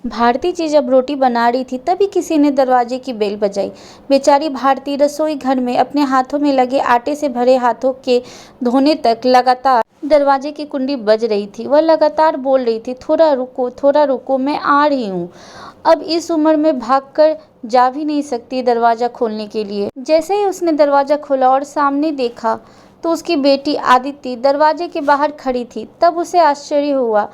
भारती जी जब रोटी बना रही थी तभी किसी ने दरवाजे की बेल बजाई। बेचारी भारती रसोई घर में अपने हाथों में लगे आटे से भरे हाथों के धोने तक लगातार दरवाजे की कुंडी बज रही थी। वह लगातार बोल रही थी, थोड़ा रुको, मैं आ रही हूँ। अब इस उम्र में भागकर जा भी नहीं सकती दरवाजा खोलने के लिए। जैसे ही उसने दरवाजा खोला और सामने देखा तो उसकी बेटी आदिति दरवाजे के बाहर खड़ी थी। तब उसे आश्चर्य हुआ,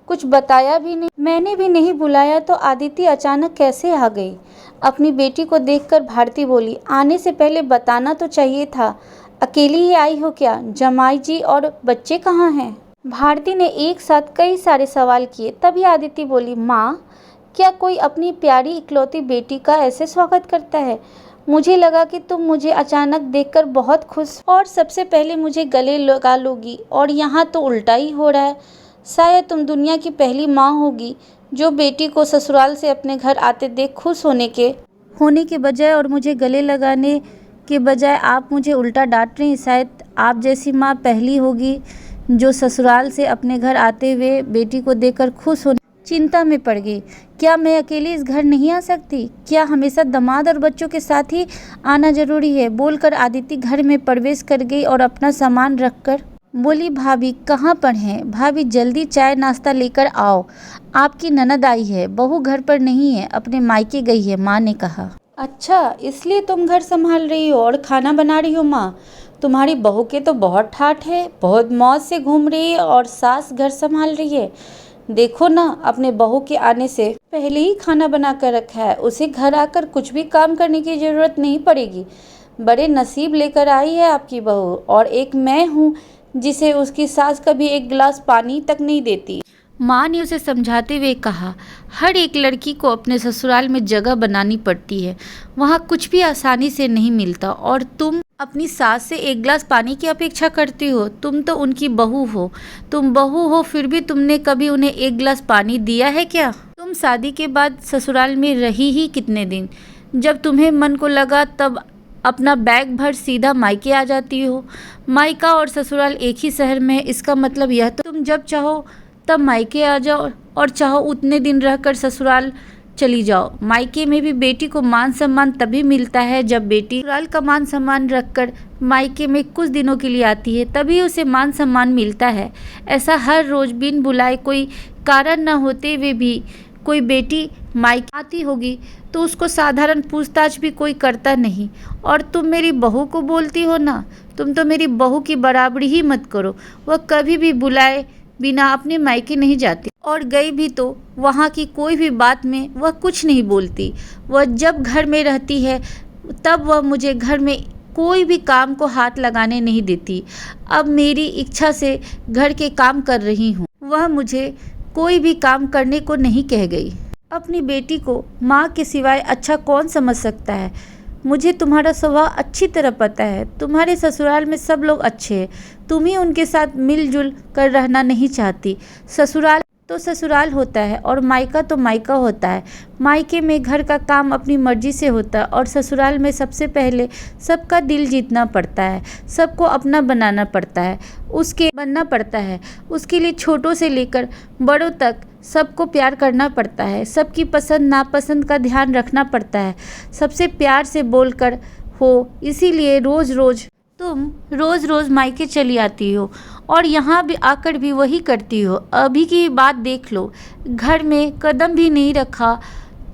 कुछ बताया भी नहीं, मैंने भी नहीं बुलाया तो आदिति अचानक कैसे आ गई। अपनी बेटी को देखकर भारती बोली, आने से पहले बताना तो चाहिए था। अकेली ही आई हो क्या? जमाई जी और बच्चे कहाँ हैं? भारती ने एक साथ कई सारे सवाल किए। तभी आदिति बोली, माँ, क्या कोई अपनी प्यारी इकलौती बेटी का ऐसे स्वागत करता है? मुझे लगा कि तुम मुझे अचानक देखकर बहुत खुश और सबसे पहले मुझे गले लगा लोगी, और यहाँ तो उल्टा ही हो रहा है। शायद तुम दुनिया की पहली माँ होगी जो बेटी को ससुराल से अपने घर आते देख खुश होने के बजाय और मुझे गले लगाने के बजाय आप मुझे उल्टा डांट रही हैं। शायद आप जैसी माँ पहली होगी जो ससुराल से अपने घर आते हुए बेटी को देखकर खुश होने चिंता में पड़ गई। क्या मैं अकेली इस घर नहीं आ सकती? क्या हमेशा दामाद और बच्चों के साथ ही आना जरूरी है? बोलकर आदिति घर में प्रवेश कर गई और अपना सामान रखकर बोली, भाभी कहाँ पर हैं? भाभी जल्दी चाय नाश्ता लेकर आओ, आपकी ननद आई है। बहू घर पर नहीं है, अपने मायके गई है, माँ ने कहा। अच्छा, इसलिए तुम घर संभाल रही हो और खाना बना रही हो? माँ, तुम्हारी बहू के तो बहुत ठाठ है, बहुत मौज से घूम रही है और सास घर संभाल रही है। देखो ना, अपने बहू के आने से पहले ही खाना बना कर रखा है। उसे घर आकर कुछ भी काम करने की जरूरत नहीं पड़ेगी। बड़े नसीब लेकर आई है आपकी बहू, और एक मैं हूँ जिसे उसकी सास कभी एक गिलास पानी तक नहीं देती। माँ ने उसे समझाते हुए कहा, हर एक लड़की को अपने ससुराल में जगह बनानी पड़ती है, वहाँ कुछ भी आसानी से नहीं मिलता, और तुम अपनी सास से एक गिलास पानी की अपेक्षा करती हो? तुम तो उनकी बहू हो। तुम बहू हो, फिर भी तुमने कभी उन्हें एक गिलास पानी दिया है क्या? तुम शादी के बाद ससुराल में रही ही कितने दिन? जब तुम्हें मन को लगा तब अपना बैग भर सीधा मायके आ जाती हो। मायका और ससुराल एक ही शहर में है, इसका मतलब यह तो तुम जब चाहो तब मायके आ जाओ और चाहो उतने दिन रहकर ससुराल चली जाओ। मायके में भी बेटी को मान सम्मान तभी मिलता है जब बेटी ससुराल का मान सम्मान रखकर मायके में कुछ दिनों के लिए आती है, तभी उसे मान सम्मान मिलता है। ऐसा हर रोज बिन बुलाए, कोई कारण न होते हुए भी कोई बेटी मायके आती होगी तो उसको साधारण पूछताछ भी कोई करता नहीं। और तुम मेरी बहू को बोलती हो ना, तुम तो मेरी बहू की बराबरी ही मत करो। वह कभी भी बुलाए बिना अपने मायके नहीं जाती, और गई भी तो वहाँ की कोई भी बात में वह कुछ नहीं बोलती। वह जब घर में रहती है तब वह मुझे घर में कोई भी काम को हाथ लगाने नहीं देती। अब मेरी इच्छा से घर के काम कर रही हूँ, वह मुझे कोई भी काम करने को नहीं कह गई। अपनी बेटी को माँ के सिवाय अच्छा कौन समझ सकता है? मुझे तुम्हारा स्वभाव अच्छी तरह पता है। तुम्हारे ससुराल में सब लोग अच्छे हैं, तुम ही उनके साथ मिलजुल कर रहना नहीं चाहती। ससुराल तो ससुराल होता है और मायका तो मायका होता है। मायके में घर का काम अपनी मर्जी से होता है, और ससुराल में सबसे पहले सबका दिल जीतना पड़ता है, सबको अपना बनाना पड़ता है, बनना पड़ता है। उसके लिए छोटों से लेकर बड़ों तक सबको प्यार करना पड़ता है, सबकी पसंद नापसंद का ध्यान रखना पड़ता है, सबसे प्यार से बोलकर हो। इसीलिए तुम रोज रोज मायके चली आती हो और यहाँ भी आकर भी वही करती हो। अभी की बात देख लो, घर में कदम भी नहीं रखा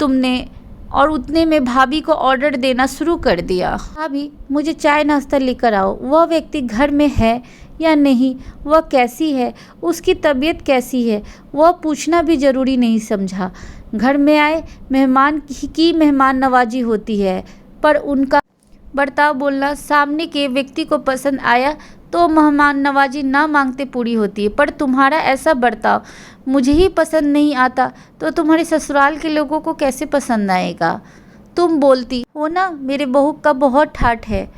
तुमने और उतने में भाभी को ऑर्डर देना शुरू कर दिया। भाभी मुझे चाय नाश्ता लेकर आओ। वह व्यक्ति घर में है या नहीं, वह कैसी है, उसकी तबीयत कैसी है, वह पूछना भी ज़रूरी नहीं समझा। घर में आए मेहमान की मेहमान नवाजी होती है, पर उनका बर्ताव बोलना सामने के व्यक्ति को पसंद आया तो मेहमान नवाजी ना मांगते पूरी होती है। पर तुम्हारा ऐसा बर्ताव मुझे ही पसंद नहीं आता तो तुम्हारे ससुराल के लोगों को कैसे पसंद आएगा? तुम बोलती हो ना मेरे बहू का बहुत ठाठ है,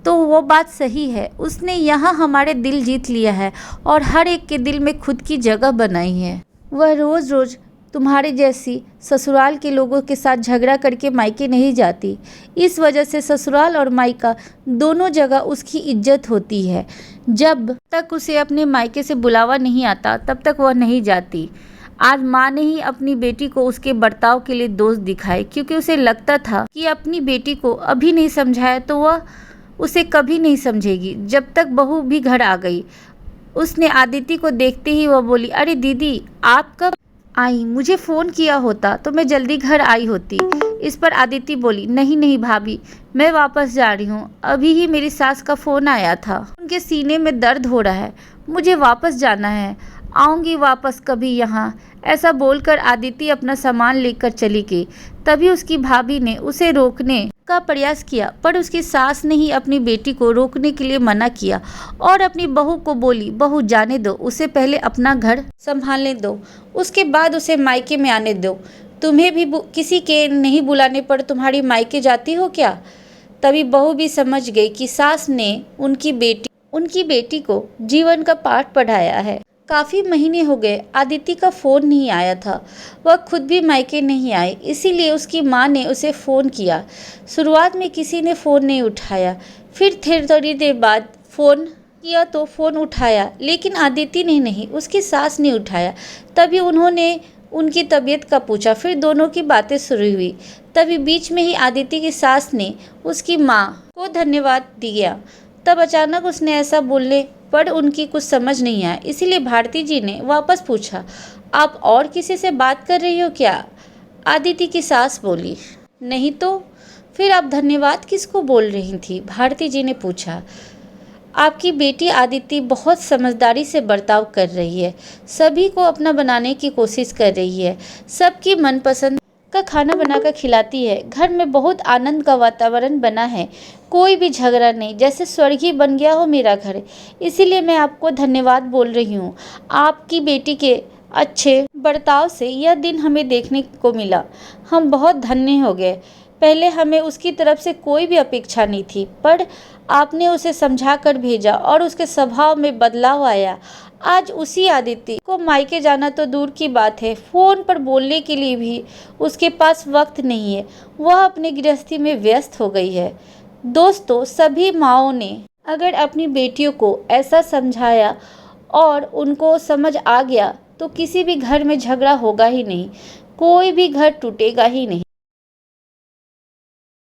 तो वो बात सही है। उसने यहाँ हमारे दिल जीत लिया है और हर एक के दिल में खुद की जगह बनाई है। वह रोज़ रोज़ तुम्हारे जैसी ससुराल के लोगों के साथ झगड़ा करके मायके नहीं जाती। इस वजह से ससुराल और मायका दोनों जगह उसकी इज्जत होती है। जब तक उसे अपने मायके से बुलावा नहीं आता तब तक वह नहीं जाती। आज माँ ने ही अपनी बेटी को उसके बर्ताव के लिए दोष दिखाए, क्योंकि उसे लगता था कि अपनी बेटी को अभी नहीं समझाया तो वह उसे कभी नहीं समझेगी। जब तक बहू भी घर आ गई, उसने आदिति को देखते ही वह बोली, अरे दीदी आप कब आई? मुझे फ़ोन किया होता तो मैं जल्दी घर आई होती। इस पर आदिति बोली, नहीं नहीं भाभी, मैं वापस जा रही हूँ, अभी ही मेरी सास का फ़ोन आया था, उनके सीने में दर्द हो रहा है, मुझे वापस जाना है, आऊँगी वापस कभी यहाँ। ऐसा बोलकर आदिति अपना सामान लेकर चली गई। तभी उसकी भाभी ने उसे रोकने का प्रयास किया, पर उसकी सास ने ही अपनी बेटी को रोकने के लिए मना किया और अपनी बहू को बोली, बहू जाने दो, उसे पहले अपना घर संभालने दो, उसके बाद उसे मायके में आने दो। तुम्हें भी किसी के नहीं बुलाने पर तुम्हारी मायके जाती हो क्या? तभी बहू भी समझ गई कि सास ने उनकी बेटी को जीवन का पाठ पढ़ाया है। काफ़ी महीने हो गए आदिति का फ़ोन नहीं आया था, वह खुद भी मायके नहीं आई, इसीलिए उसकी माँ ने उसे फ़ोन किया। शुरुआत में किसी ने फ़ोन नहीं उठाया, फिर थोड़ी देर बाद फ़ोन किया तो फ़ोन उठाया, लेकिन आदिति ने नहीं, उसकी सास ने उठाया। तभी उन्होंने उनकी तबीयत का पूछा, फिर दोनों की बातें शुरू हुई। तभी बीच में ही आदिति की सास ने उसकी माँ को धन्यवाद दिया। तब अचानक उसने ऐसा बोलने पर उनकी कुछ समझ नहीं आया, इसीलिए भारती जी ने वापस पूछा, आप और किसी से बात कर रही हो क्या? आदिति की सास बोली, नहीं तो फिर आप धन्यवाद किसको बोल रही थी? भारती जी ने पूछा। आपकी बेटी आदिति बहुत समझदारी से बर्ताव कर रही है, सभी को अपना बनाने की कोशिश कर रही है, सबकी मनपसंद का खाना बनाकर खिलाती है, घर में बहुत आनंद का वातावरण बना है, कोई भी झगड़ा नहीं, जैसे स्वर्गीय बन गया हो मेरा घर। इसीलिए मैं आपको धन्यवाद बोल रही हूँ। आपकी बेटी के अच्छे बर्ताव से यह दिन हमें देखने को मिला, हम बहुत धन्य हो गए। पहले हमें उसकी तरफ से कोई भी अपेक्षा नहीं थी, पर आपने उसे समझा कर भेजा और उसके स्वभाव में बदलाव आया। आज उसी आदिति को मायके जाना तो दूर की बात है, फ़ोन पर बोलने के लिए भी उसके पास वक्त नहीं है, वह अपनी गृहस्थी में व्यस्त हो गई है। दोस्तों, सभी माँओं ने अगर अपनी बेटियों को ऐसा समझाया और उनको समझ आ गया तो किसी भी घर में झगड़ा होगा ही नहीं, कोई भी घर टूटेगा ही नहीं।